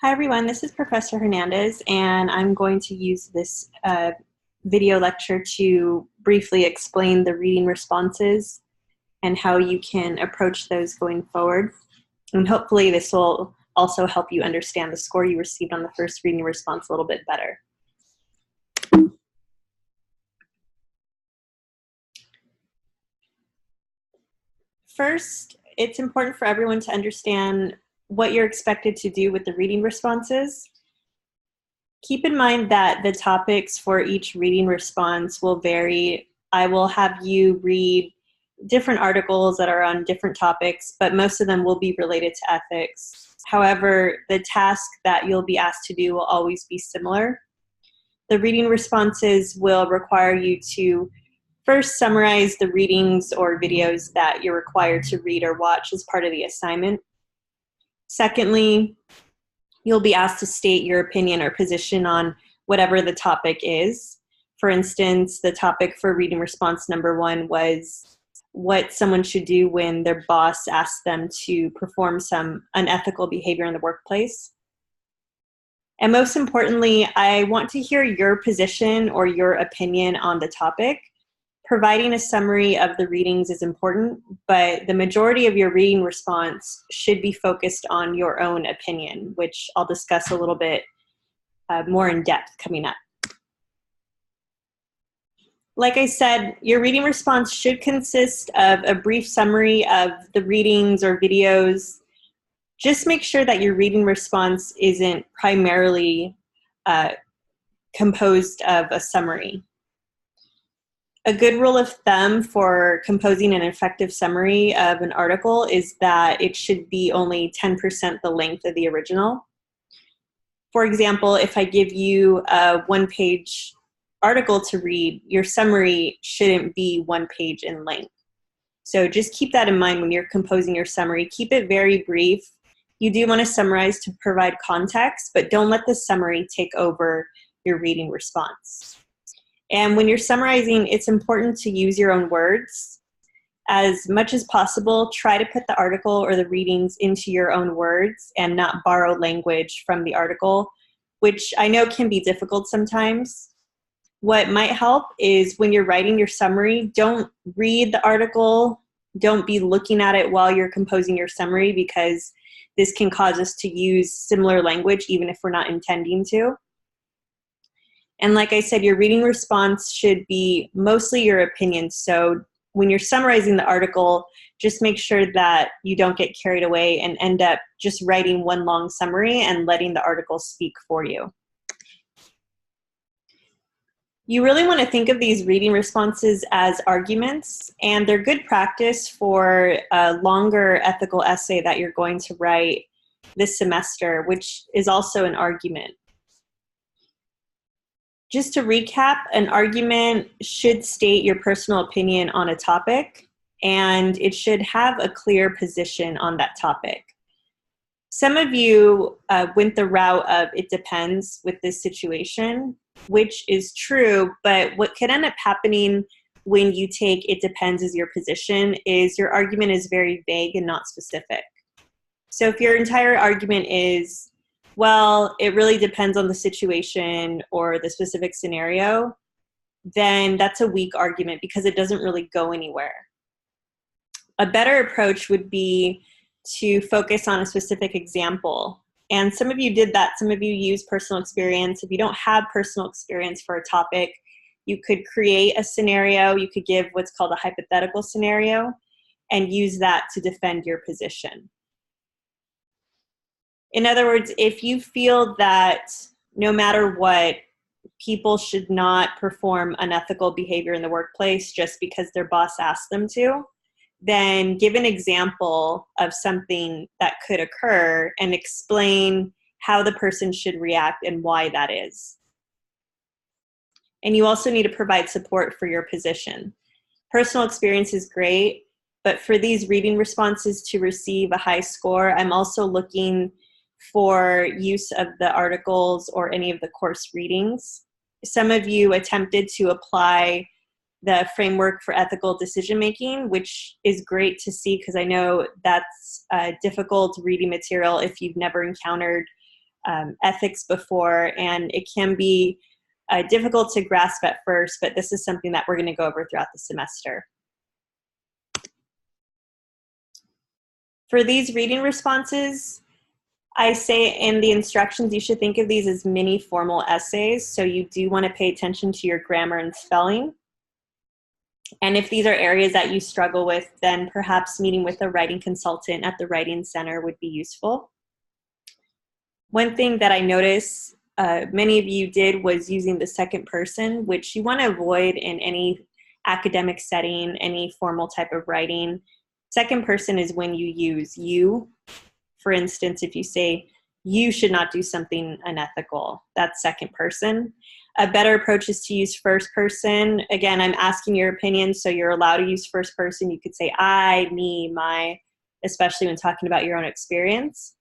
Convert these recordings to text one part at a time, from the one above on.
Hi everyone, this is Professor Hernandez, and I'm going to use this video lecture to briefly explain the reading responses and how you can approach those going forward. And hopefully this will also help you understand the score you received on the first reading response a little bit better. First, it's important for everyone to understand what you're expected to do with the reading responses. Keep in mind that the topics for each reading response will vary. I will have you read different articles that are on different topics, but most of them will be related to ethics. However, the task that you'll be asked to do will always be similar. The reading responses will require you to first summarize the readings or videos that you're required to read or watch as part of the assignment. Secondly, you'll be asked to state your opinion or position on whatever the topic is. For instance, the topic for reading response number 1 was what someone should do when their boss asks them to perform some unethical behavior in the workplace. And most importantly, I want to hear your position or your opinion on the topic. Providing a summary of the readings is important, but the majority of your reading response should be focused on your own opinion, which I'll discuss a little bit more in depth coming up. Like I said, your reading response should consist of a brief summary of the readings or videos. Just make sure that your reading response isn't primarily composed of a summary. A good rule of thumb for composing an effective summary of an article is that it should be only 10% the length of the original. For example, if I give you a one-page article to read, your summary shouldn't be 1 page in length. So just keep that in mind when you're composing your summary. Keep it very brief. You do want to summarize to provide context, but don't let the summary take over your reading response. And when you're summarizing, it's important to use your own words. As much as possible, try to put the article or the readings into your own words and not borrow language from the article, which I know can be difficult sometimes. What might help is when you're writing your summary, don't read the article, don't be looking at it while you're composing your summary, because this can cause us to use similar language even if we're not intending to. And like I said, your reading response should be mostly your opinion. So when you're summarizing the article, just make sure that you don't get carried away and end up just writing one long summary and letting the article speak for you. You really want to think of these reading responses as arguments, and they're good practice for a longer ethical essay that you're going to write this semester, which is also an argument. Just to recap, an argument should state your personal opinion on a topic, and it should have a clear position on that topic. Some of you went the route of it depends with this situation, which is true, but what could end up happening when you take it depends as your position is your argument is very vague and not specific. So if your entire argument is, well, it really depends on the situation or the specific scenario, then that's a weak argument because it doesn't really go anywhere. A better approach would be to focus on a specific example. And some of you did that. Some of you use personal experience. If you don't have personal experience for a topic, you could create a scenario. You could give what's called a hypothetical scenario and use that to defend your position. In other words, if you feel that no matter what, people should not perform unethical behavior in the workplace just because their boss asked them to, then give an example of something that could occur and explain how the person should react and why that is. And you also need to provide support for your position. Personal experience is great, but for these reading responses to receive a high score, I'm also looking for use of the articles or any of the course readings. Some of you attempted to apply the framework for ethical decision-making, which is great to see because I know that's difficult reading material if you've never encountered ethics before, and it can be difficult to grasp at first, but this is something that we're going to go over throughout the semester. For these reading responses, I say in the instructions you should think of these as mini formal essays, so you do want to pay attention to your grammar and spelling. And if these are areas that you struggle with, then perhaps meeting with a writing consultant at the Writing Center would be useful. One thing that I noticed many of you did was using the second person, which you want to avoid in any academic setting, any formal type of writing. Second person is when you use you. For instance, if you say, you should not do something unethical, that's second person. A better approach is to use first person. Again, I'm asking your opinion, so you're allowed to use first person. You could say I, me, my, especially when talking about your own experience.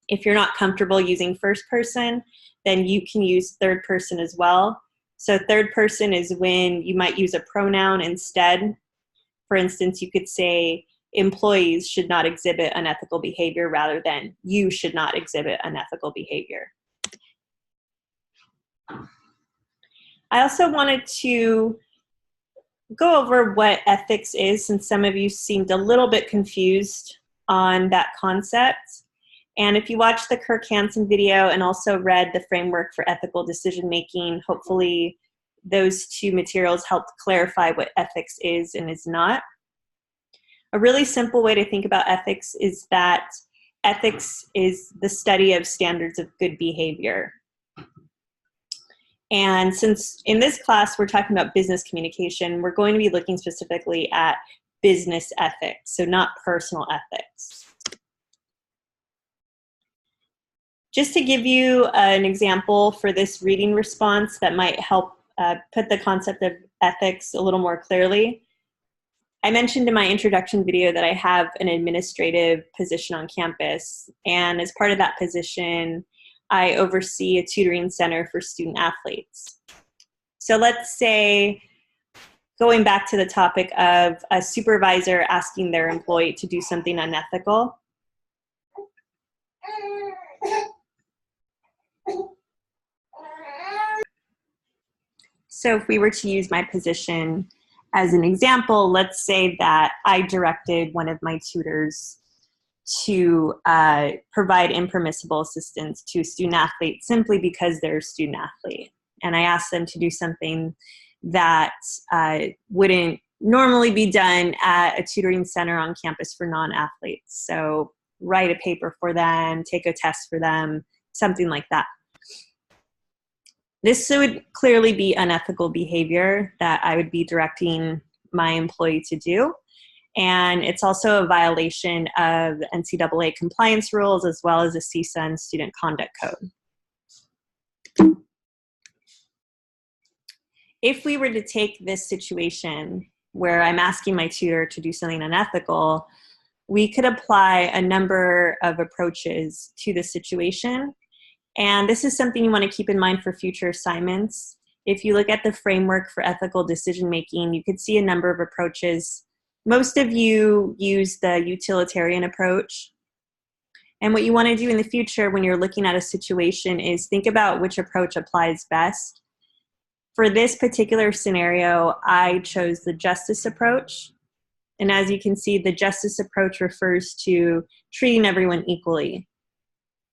If you're not comfortable using first person, then you can use third person as well. So third person is when you might use a pronoun instead. For instance, you could say, employees should not exhibit unethical behavior rather than you should not exhibit unethical behavior. I also wanted to go over what ethics is, since some of you seemed a little bit confused on that concept. And if you watched the Kirk Hansen video and also read the Framework for Ethical Decision Making, hopefully those two materials helped clarify what ethics is and is not. A really simple way to think about ethics is that ethics is the study of standards of good behavior. And since in this class we're talking about business communication, we're going to be looking specifically at business ethics, so not personal ethics. Just to give you an example for this reading response that might help put the concept of ethics a little more clearly, I mentioned in my introduction video that I have an administrative position on campus, and as part of that position, I oversee a tutoring center for student athletes. So let's say, going back to the topic of a supervisor asking their employee to do something unethical. So if we were to use my position as an example, let's say that I directed one of my tutors to provide impermissible assistance to a student athlete simply because they're a student athlete. And I asked them to do something that wouldn't normally be done at a tutoring center on campus for non-athletes. So write a paper for them, take a test for them, something like that. This would clearly be unethical behavior that I would be directing my employee to do. And it's also a violation of NCAA compliance rules as well as a CSUN student conduct code. If we were to take this situation where I'm asking my tutor to do something unethical, we could apply a number of approaches to the situation. And this is something you want to keep in mind for future assignments. If you look at the Framework for Ethical Decision Making, you could see a number of approaches. Most of you use the utilitarian approach. And what you want to do in the future when you're looking at a situation is think about which approach applies best. For this particular scenario, I chose the justice approach. And as you can see, the justice approach refers to treating everyone equally.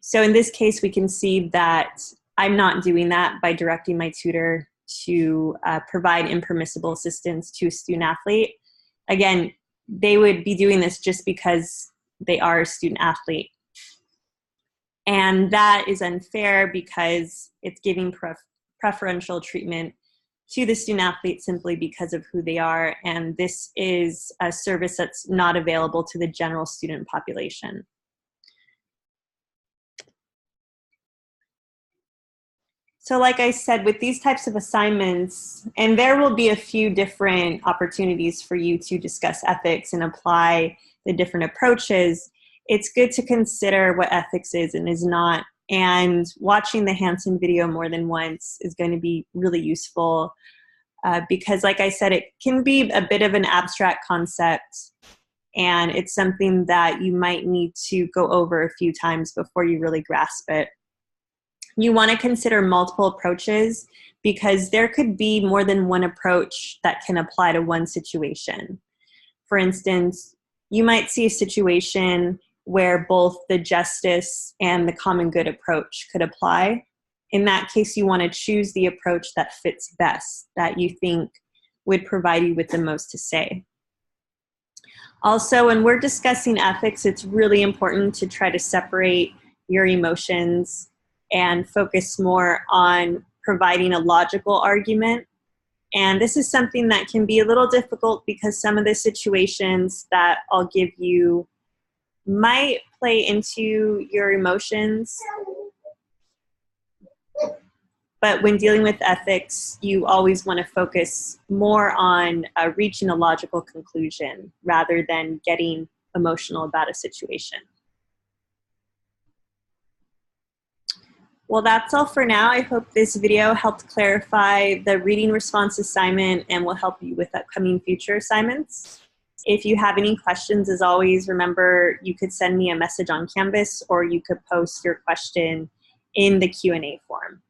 So in this case, we can see that I'm not doing that by directing my tutor to provide impermissible assistance to a student athlete. Again, they would be doing this just because they are a student athlete. And that is unfair because it's giving preferential treatment to the student athlete simply because of who they are. And this is a service that's not available to the general student population. So like I said, with these types of assignments, and there will be a few different opportunities for you to discuss ethics and apply the different approaches, it's good to consider what ethics is and is not. And watching the Hansen video more than once is going to be really useful because, like I said, it can be a bit of an abstract concept, and it's something that you might need to go over a few times before you really grasp it. You want to consider multiple approaches because there could be more than one approach that can apply to one situation. For instance, you might see a situation where both the justice and the common good approach could apply. In that case, you want to choose the approach that fits best, that you think would provide you with the most to say. Also, when we're discussing ethics, it's really important to try to separate your emotions and focus more on providing a logical argument. And this is something that can be a little difficult because some of the situations that I'll give you might play into your emotions. But when dealing with ethics, you always want to focus more on reaching a logical conclusion rather than getting emotional about a situation. Well, that's all for now. I hope this video helped clarify the reading response assignment and will help you with upcoming future assignments. If you have any questions, as always, remember you could send me a message on Canvas or you could post your question in the Q&A form.